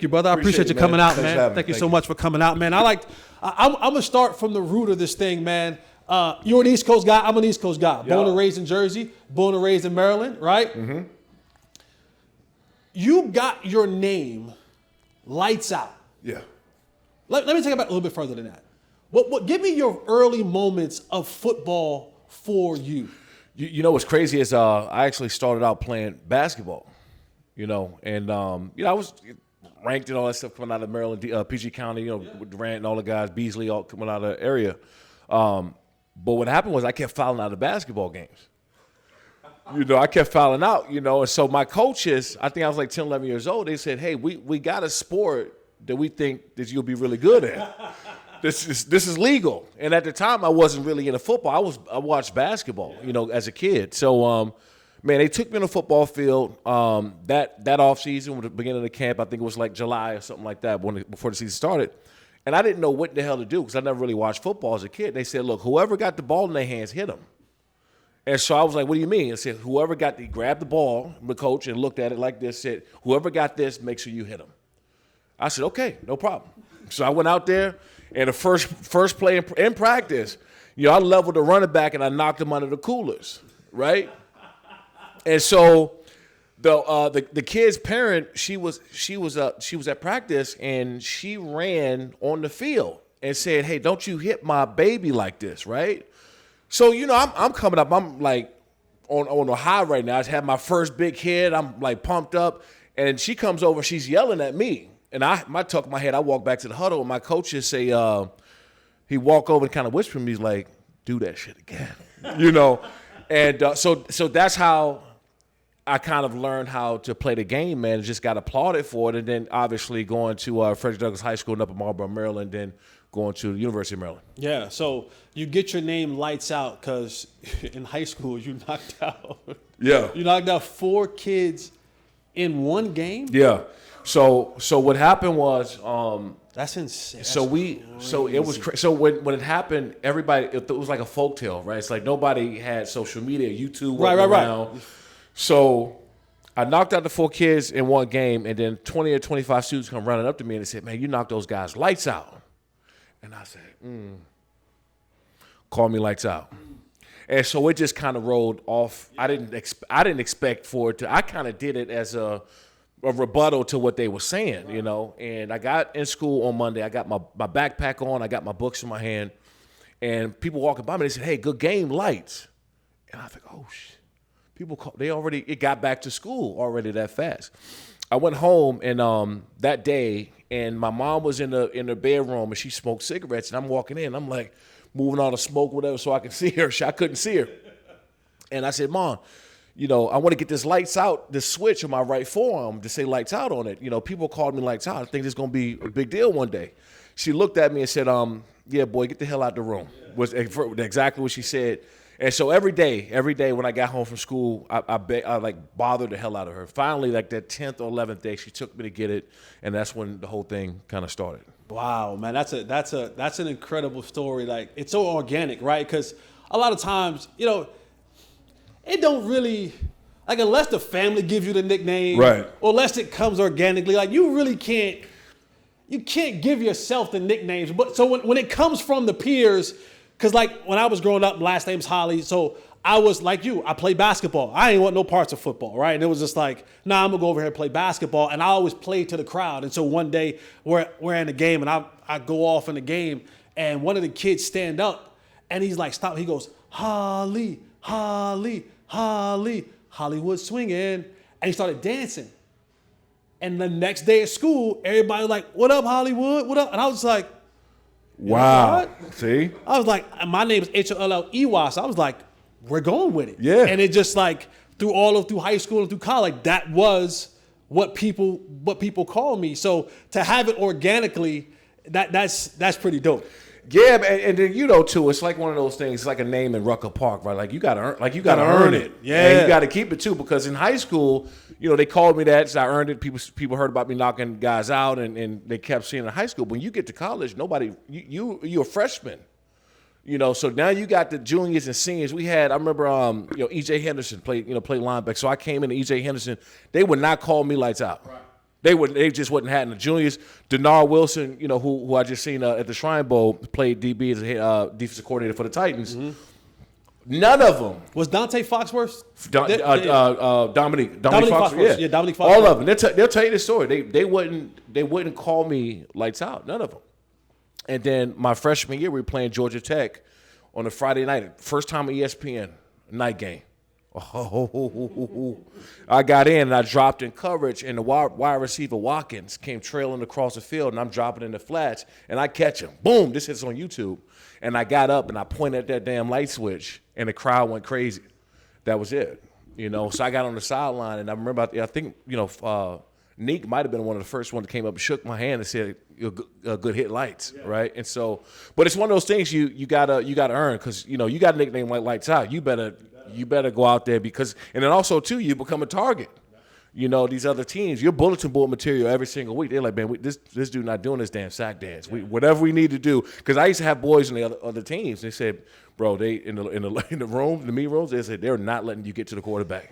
you, brother. I appreciate you coming out, man. Thank you so much for coming out, man. I'm going to start from the root of this thing, man. You're an East Coast guy. I'm an East Coast guy. Born and raised in Jersey. Born and raised in Maryland, right? Mm-hmm. You got your name lights out. Yeah. Let me take it back a little bit further than that. Give me your early moments of football for you. You know what's crazy is I actually started out playing basketball, and I was ranked and all that stuff coming out of Maryland, PG County, with Durant and all the guys, Beasley, all coming out of the area. But what happened was I kept fouling out of basketball games. I kept fouling out, and so my coaches, I think I was like 10, 11 years old, they said, hey, we got a sport that we think that you'll be really good at. This is legal. And at the time, I wasn't really into football. I watched basketball, as a kid. So, they took me on the football field that offseason, at the beginning of the camp. I think it was like July or something like that before the season started. And I didn't know what the hell to do because I never really watched football as a kid. They said, look, whoever got the ball in their hands, hit them. And so I was like, what do you mean? I said, whoever grabbed the ball, the coach, and looked at it like this, said, whoever got this, make sure you hit them. I said, okay, no problem. So I went out there, and the first play in practice, I leveled the running back, and I knocked him under the coolers, right? And so the kid's parent, she was at practice, and she ran on the field and said, hey, don't you hit my baby like this, right? So, I'm coming up. I'm, like, on a high right now. I just had my first big hit. I'm, like, pumped up. And she comes over. She's yelling at me. And I tuck my head. I walk back to the huddle. And my coaches say, he walk over and kind of whisper to me. He's like, do that shit again. And so that's how I kind of learned how to play the game, man. And just got applauded for it. And then, obviously, going to Frederick Douglass High School in Upper Marlboro, Maryland, then going to the University of Maryland. Yeah, so you get your name lights out because in high school you knocked out. Yeah. You knocked out 4 kids in one game? Yeah. So what happened was that's insane. So when it happened, everybody, it was like a folktale, right? It's like nobody had social media, YouTube wasn't around. Right. So I knocked out the 4 kids in one game, and then 20 or 25 students come running up to me and they said, man, you knocked those guys lights out. And I said, call me lights out. And so it just kind of rolled off. I didn't expect for it to. I kind of did it as a rebuttal to what they were saying, And I got in school on Monday. I got my backpack on. I got my books in my hand. And people walking by me, they said, hey, good game, lights. And I think, oh, shit. It got back to school already that fast. I went home and that day, and my mom was in the bedroom, and she smoked cigarettes, and I'm walking in. I'm like moving all the smoke, whatever, so I can see her. I couldn't see her. And I said, Mom, I want to get this lights out, this switch on my right forearm to say lights out on it. People called me lights out. I think this is going to be a big deal one day. She looked at me and said, yeah, boy, get the hell out the room. Was exactly what she said. And so every day when I got home from school, I bothered the hell out of her. Finally, like that 10th or 11th day, she took me to get it, and that's when the whole thing kind of started. Wow, man, that's an incredible story. Like, it's so organic, right? Because a lot of times, it don't really, like, unless the family gives you the nickname, right, or unless it comes organically, like, you really can't give yourself the nicknames. But so when it comes from the peers. Because, like, when I was growing up, last name's Holley, so I was like you. I played basketball. I ain't want no parts of football, right? And it was just like, I'm going to go over here and play basketball. And I always played to the crowd. And so one day, we're in the game, and I go off in the game, and one of the kids stand up, and he's like, stop. He goes, Holley, Holley, Holley, Hollywood swinging. And he started dancing. And the next day at school, everybody was like, what up, Hollywood? What up? And I was like, wow. See? I was like, my name is Holley. So I was like, we're going with it. Yeah. And it just like through high school and through college, that was what people call me. So to have it organically, that's pretty dope. Yeah, and then too, it's like one of those things. It's like a name in Rucker Park, right? Like you gotta earn it. Yeah, and you gotta keep it too. Because in high school, they called me that, so I earned it. People heard about me knocking guys out, and they kept seeing it in high school. When you get to college, nobody you're a freshman. So now you got the juniors and seniors. I remember E.J. Henderson played linebacker. So I came into E.J. Henderson. They would not call me lights out. Right. They just wasn't having the juniors. Denard Wilson, you know, who I just seen at the Shrine Bowl, played DB as a defensive coordinator for the Titans. Mm-hmm. None of them. Was Dante Foxworth? Dominique Foxworth. Yeah, Dominique Foxworth. All of them. They'll tell you the story. They wouldn't call me lights out. None of them. And then my freshman year, we were playing Georgia Tech on a Friday night. First time on ESPN, night game. I got in and I dropped in coverage, and the wide receiver Watkins came trailing across the field, and I'm dropping in the flats, and I catch him. Boom! This hits on YouTube. And I got up and I pointed at that damn light switch, and the crowd went crazy. That was it, you know. So I got on the sideline, and I remember, I think, you know, Neek might have been one of the first ones that came up and shook my hand and said, "Good hit, lights," right? And so, but it's one of those things you gotta earn, because you know you got a nickname like Lights Out. You better go out there, because, and then also too, you become a target. You know, these other teams, your bulletin board material every single week, they're like, man, this dude not doing this damn sack dance. Whatever we need to do. Because I used to have boys in the other teams. They said, bro, they in the room, in the meeting rooms, they said they're not letting you get to the quarterback.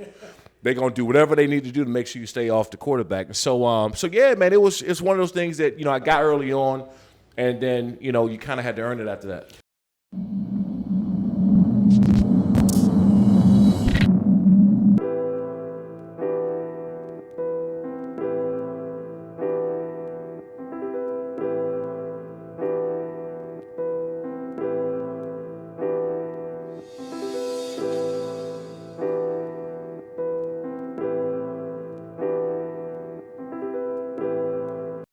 They're gonna do whatever they need to do to make sure you stay off the quarterback. And so yeah, man, it's one of those things that, you know, I got early on, and then, you know, you kind of had to earn it after that.